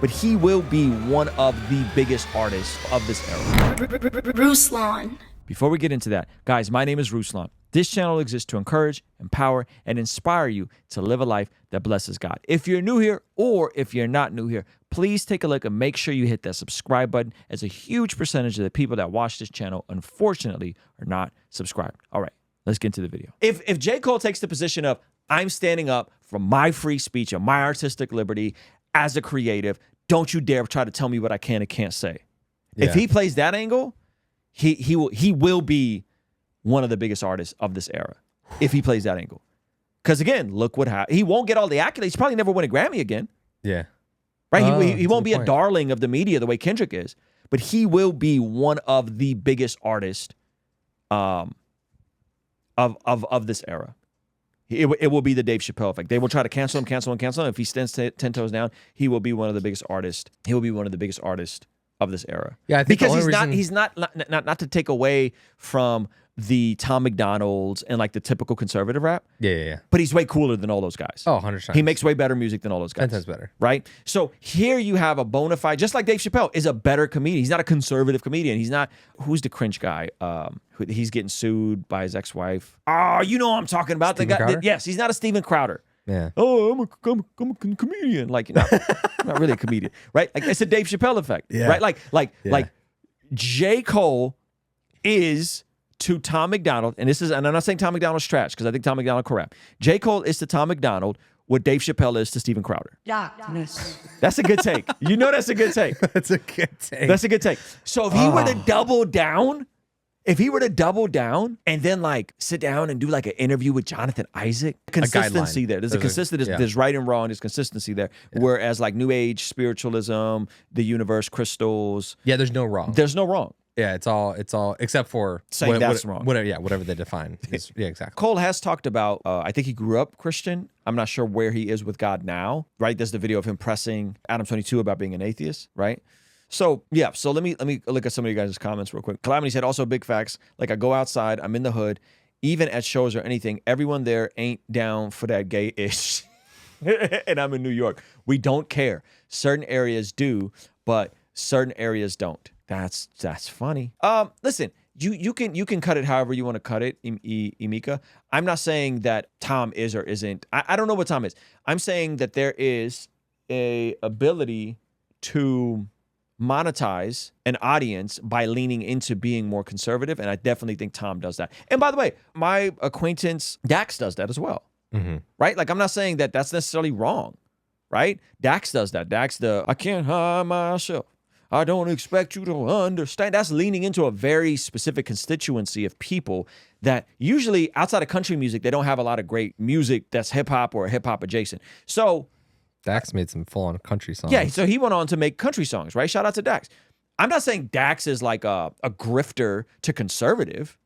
but he will be one of the biggest artists of this era. Ruslan. Before we get into that, guys, my name is Ruslan. This channel exists to encourage, empower, and inspire you to live a life that blesses God. If you're new here or if you're not new here, please take a look and make sure you hit that subscribe button, as a huge percentage of the people that watch this channel, unfortunately, are not subscribed. All right, let's get into the video. If J. Cole takes the position of, I'm standing up for my free speech and my artistic liberty as a creative, don't you dare try to tell me what I can and can't say. Yeah. If he plays that angle, he will be one of the biggest artists of this era if he plays that angle. Because again, look what happened. He won't get all the accolades. He probably never win a Grammy again. Yeah. Right? He won't be a darling of the media the way Kendrick is, but he will be one of the biggest artists of this era. It will be the Dave Chappell effect. They will try to cancel him. If he stands 10 toes down, he will be one of the biggest artists. He will be one of the biggest artists of this era. Yeah, I think because he's not to take away from the Tom McDonald's and like the typical conservative rap. Yeah. But he's way cooler than all those guys. Oh, 100%. He makes way better music than all those guys. 10 times better. Right? So here you have a bona fide, just like Dave Chappelle is a better comedian. He's not a conservative comedian. He's not, who's the cringe guy? He's getting sued by his ex-wife. Oh, you know what I'm talking about. Steven Crowder? Yes, he's not a Steven Crowder. Yeah. Oh, I'm a comedian. Like, no, not really a comedian, right? Like, it's a Dave Chappelle effect, yeah. right? Like J. Cole is to Tom McDonald, and I'm not saying Tom McDonald's trash, because I think Tom McDonald crap. J. Cole is to Tom McDonald what Dave Chappelle is to Steven Crowder. Darkness. That's a good take. You know that's a good take. That's a good take. That's a good take. So if he were to double down, and then like sit down and do like an interview with Jonathan Isaac, consistency there. There's a consistency. There's right and wrong. There's consistency there. Yeah. Whereas like New Age spiritualism, the universe, crystals. Yeah, there's no wrong. There's no wrong. Yeah, it's all except for saying that's wrong. Whatever they define. Yeah, exactly. Cole has talked about. I think he grew up Christian. I'm not sure where he is with God now. Right? There's the video of him pressing Adam 22 about being an atheist. Right? So yeah, so let me look at some of you guys' comments real quick. Calamity said also big facts. Like I go outside, I'm in the hood, even at shows or anything, everyone there ain't down for that gay ish. And I'm in New York. We don't care. Certain areas do, but certain areas don't. That's funny. Listen, you can cut it however you want to cut it, Emika. I'm not saying that Tom is or isn't. I don't know what Tom is. I'm saying that there is a ability to monetize an audience by leaning into being more conservative, and I definitely think Tom does that. And by the way, my acquaintance Dax does that as well, right? Like I'm not saying that that's necessarily wrong, right? Dax does that. Dax I can't hide myself. I don't expect you to understand. That's leaning into a very specific constituency of people that usually outside of country music, they don't have a lot of great music that's hip hop or hip hop adjacent. So Dax made some full-on country songs. Yeah, so he went on to make country songs, right? Shout out to Dax. I'm not saying Dax is like a grifter to conservatives.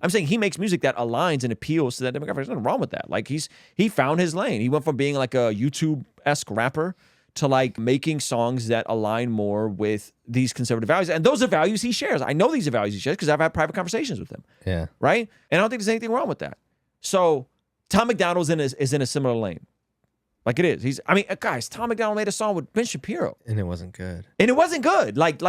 I'm saying he makes music that aligns and appeals to that demographic. There's nothing wrong with that. Like he found his lane. He went from being like a YouTube-esque rapper to like making songs that align more with these conservative values. And those are values he shares. I know these are values he shares because I've had private conversations with him. Yeah. Right? And I don't think there's anything wrong with that. So Tom McDonald is in a similar lane. Like it is. Guys, Tom McDonald made a song with Ben Shapiro. And it wasn't good. Like,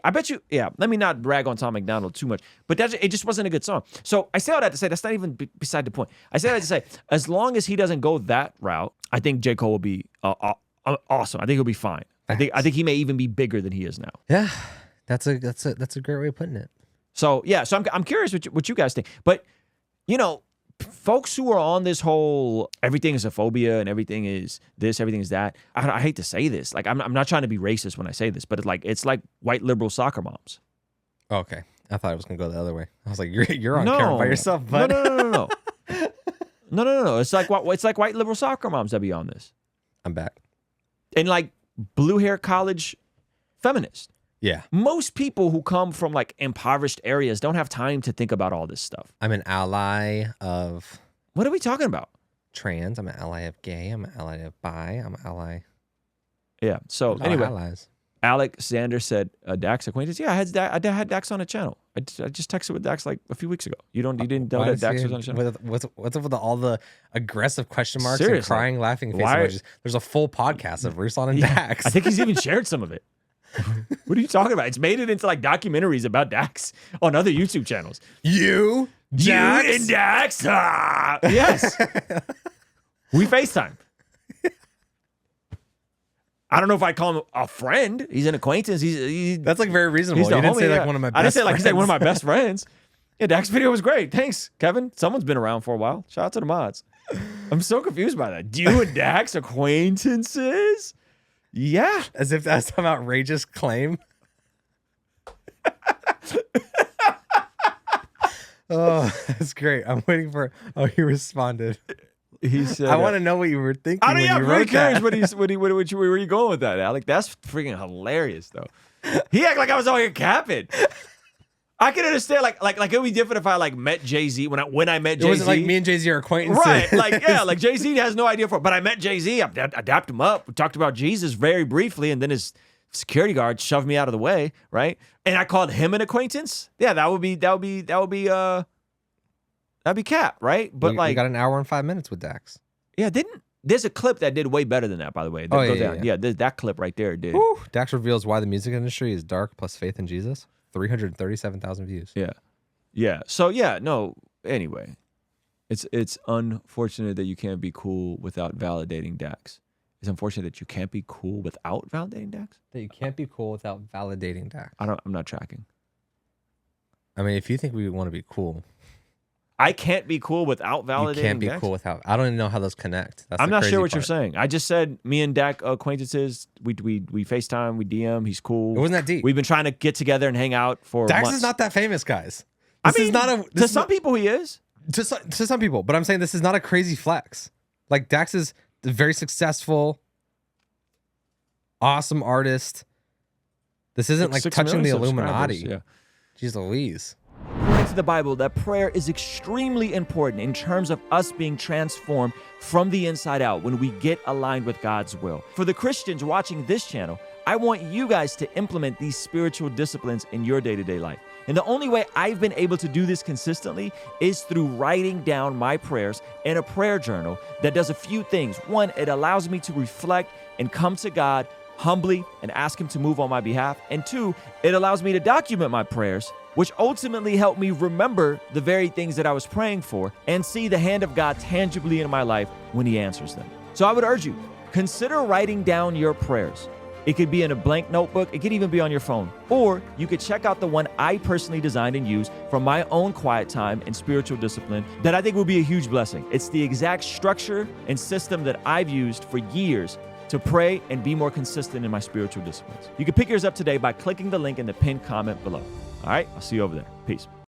I bet you, yeah, let me not brag on Tom McDonald too much, but it just wasn't a good song. So I say all that to say, that's not even beside the point. I say that to say, as long as he doesn't go that route, I think J. Cole will be awesome. I think he'll be fine. I think he may even be bigger than he is now. Yeah, that's a great way of putting it. So yeah, so I'm curious what you guys think. But you know, folks who are on this whole everything is a phobia and everything is this, everything is that. I hate to say this. Like I'm not trying to be racist when I say this, but it's like white liberal soccer moms. Okay, I thought it was gonna go the other way. I was like, you're on camera by yourself, bud. No. It's like white liberal soccer moms that be on this. I'm back. And like blue hair college feminists. Yeah. Most people who come from like impoverished areas don't have time to think about all this stuff. I'm an ally of... What are we talking about? Trans. I'm an ally of gay. I'm an ally of bi. I'm an ally... Yeah. So anyway. Allies. Alexander said, Dax acquaintance. Yeah, I had Dax on a channel. I just texted with Dax like a few weeks ago. You didn't know that Dax was on a channel? What's up with all the aggressive question marks Seriously. and crying, laughing face emojis? There's a full podcast of Ruslan and Dax. I think he's even shared some of it. What are you talking about? It's made it into like documentaries about Dax on other YouTube channels. You and Dax? Ah! Yes. We FaceTime. I don't know if I call him a friend. He's an acquaintance. That's like very reasonable. He's you didn't homie, say like yeah. one of my best I didn't say like friends. he's like one of my best friends. Yeah, Dax's video was great. Thanks, Kevin. Someone's been around for a while. Shout out to the mods. I'm so confused by that. You and Dax acquaintances? Yeah. As if that's some outrageous claim. Oh, that's great. I'm waiting for. Oh, he responded. He said, I want to know what you were thinking I don't when know. you I'm really wrote curious that. where are you going with that, Alec? That's freaking hilarious, though. He acted like I was out here capping. I can understand, like it would be different if I like met Jay-Z when I met Jay-Z. It wasn't like me and Jay-Z are acquaintances. Right, like Jay-Z has no idea but I met Jay-Z, I dapped him up. We talked about Jesus very briefly, and then his security guard shoved me out of the way, right? And I called him an acquaintance. Yeah, that'd be cap, right? But we got an hour and 5 minutes with Dax. Yeah, there's a clip that did way better than that, by the way. That clip right there did. Whew. Dax reveals why the music industry is dark plus faith in Jesus. 337,000 views. Yeah. So yeah, no. Anyway, it's unfortunate that you can't be cool without validating Dax. It's unfortunate that you can't be cool without validating Dax. That you can't be cool without validating Dax. I'm not tracking. I mean, if you think we want to be cool, I can't be cool without validating Dax. You can't be cool without. I don't even know how those connect. I'm not sure what you're saying. I just said me and Dak acquaintances. We FaceTime. We DM. He's cool. It wasn't that deep. We've been trying to get together and hang out for Dax months. is not that famous, guys. To some people he is. To some people, but I'm saying this is not a crazy flex. Like Dax is a very successful, awesome artist. This isn't like touching the Illuminati. Yeah. Jeez Louise. According to the Bible, that prayer is extremely important in terms of us being transformed from the inside out when we get aligned with God's will. For the Christians watching this channel, I want you guys to implement these spiritual disciplines in your day-to-day life. And the only way I've been able to do this consistently is through writing down my prayers in a prayer journal that does a few things. One, it allows me to reflect and come to God humbly and ask Him to move on my behalf. And two, it allows me to document my prayers, which ultimately help me remember the very things that I was praying for and see the hand of God tangibly in my life when He answers them. So I would urge you, consider writing down your prayers. It could be in a blank notebook. It could even be on your phone. Or you could check out the one I personally designed and used for my own quiet time and spiritual discipline that I think will be a huge blessing. It's the exact structure and system that I've used for years to pray and be more consistent in my spiritual disciplines. You can pick yours up today by clicking the link in the pinned comment below. All right, I'll see you over there. Peace.